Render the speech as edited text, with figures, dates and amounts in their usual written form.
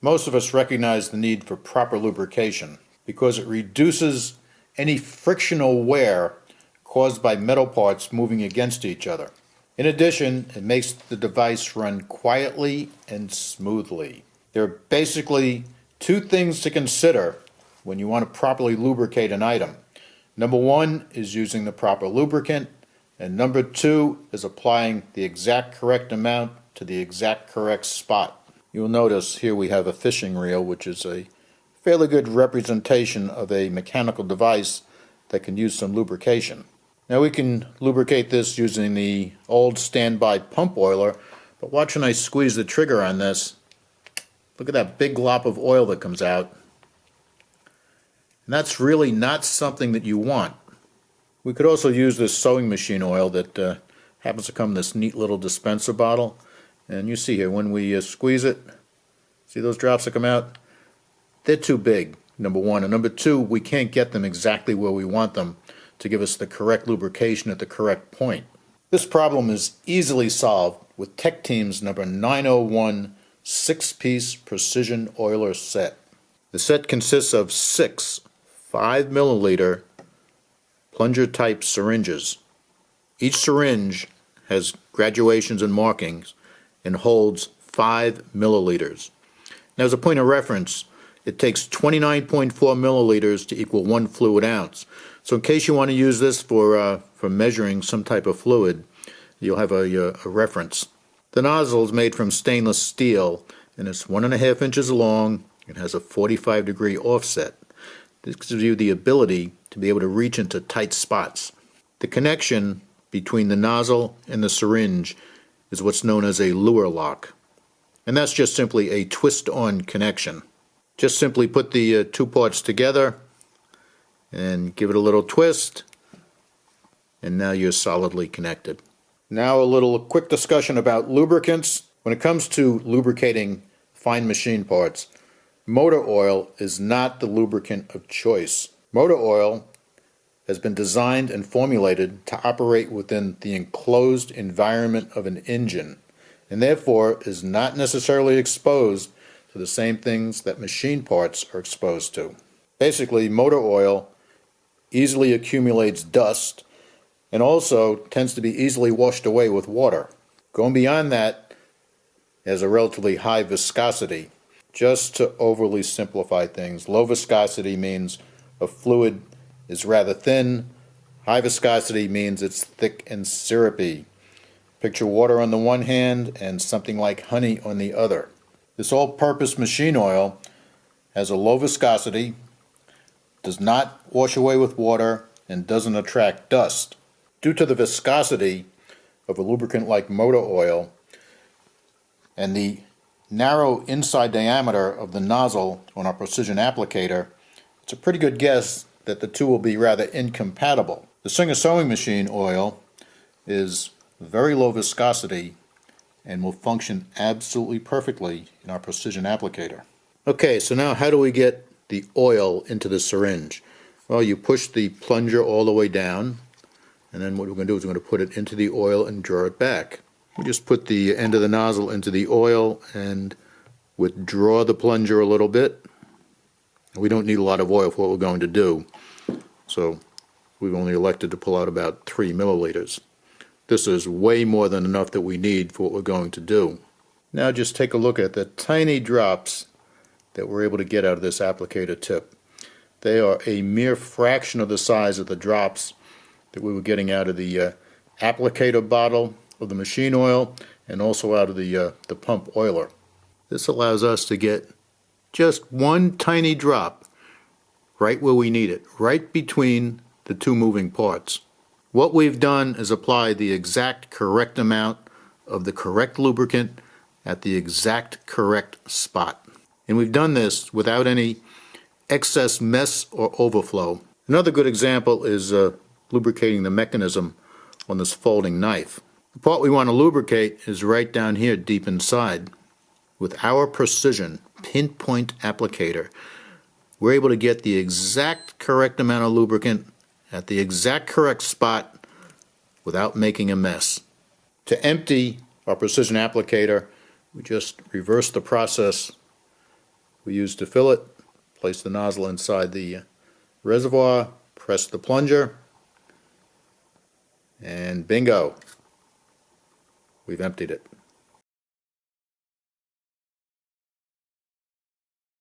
Most of us recognize the need for proper lubrication because it reduces any frictional wear caused by metal parts moving against each other. In addition, it makes the device run quietly and smoothly. There are basically two things to consider when you want to properly lubricate an item. Number one is using the proper lubricant, and number two is applying the exact correct amount to the exact correct spot. You'll notice here we have a fishing reel, which is a fairly good representation of a mechanical device that can use some lubrication. Now we can lubricate this using the old standby pump oiler, but watch when I squeeze the trigger on this. Look at that big glop of oil that comes out. And that's really not something that you want. We could also use this sewing machine oil that happens to come in this neat little dispenser bottle. And you see here, when we squeeze it, see those drops that come out? They're too big, number one. And number two, we can't get them exactly where we want them to give us the correct lubrication at the correct point. This problem is easily solved with Tech Team's number 901 6-piece precision oiler set. The set consists of 6 5 milliliter plunger type syringes. Each syringe has graduations and markings and holds 5 milliliters. Now, as a point of reference, it takes 29.4 milliliters to equal 1 fluid ounce. So in case you want to use this for measuring some type of fluid, you'll have a reference. The nozzle is made from stainless steel and it's 1.5 inches long and has a 45-degree offset. This gives you the ability to be able to reach into tight spots. The connection between the nozzle and the syringe is what's known as a Luer Lock. And that's just simply a twist-on connection. Just simply put the two parts together and give it a little twist, and now you're solidly connected. Now a little quick discussion about lubricants. When it comes to lubricating fine machine parts, motor oil is not the lubricant of choice. Motor oil has been designed and formulated to operate within the enclosed environment of an engine, and therefore is not necessarily exposed to the same things that machine parts are exposed to. Basically, motor oil easily accumulates dust and also tends to be easily washed away with water. Going beyond that, it has a relatively high viscosity. Just to overly simplify things, low viscosity means a fluid is rather thin. High viscosity means it's thick and syrupy. Picture water on the one hand and something like honey on the other. This all-purpose machine oil has a low viscosity, does not wash away with water, and doesn't attract dust. Due to the viscosity of a lubricant like motor oil and the narrow inside diameter of the nozzle on our precision applicator, it's a pretty good guess that the two will be rather incompatible. The Singer sewing machine oil is very low viscosity and will function absolutely perfectly in our precision applicator. Okay, so now how do we get the oil into the syringe? Well, you push the plunger all the way down, and then what we're going to do is we're going to put it into the oil and draw it back. We just put the end of the nozzle into the oil and withdraw the plunger a little bit. We don't need a lot of oil for what we're going to do, so we've only elected to pull out about 3 milliliters. This is way more than enough that we need for what we're going to do. Now just take a look at the tiny drops that we're able to get out of this applicator tip. They are a mere fraction of the size of the drops that we were getting out of the applicator bottle of the machine oil and also out of the pump oiler. This allows us to get just one tiny drop right where we need it, right between the two moving parts. What we've done is apply the exact correct amount of the correct lubricant at the exact correct spot. And we've done this without any excess mess or overflow. Another good example is lubricating the mechanism on this folding knife. The part we want to lubricate is right down here deep inside. With our precision pinpoint applicator, we're able to get the exact correct amount of lubricant at the exact correct spot without making a mess. To empty our precision applicator, we just reverse the process we use to fill it. Place the nozzle inside the reservoir, press the plunger, and bingo, we've emptied it.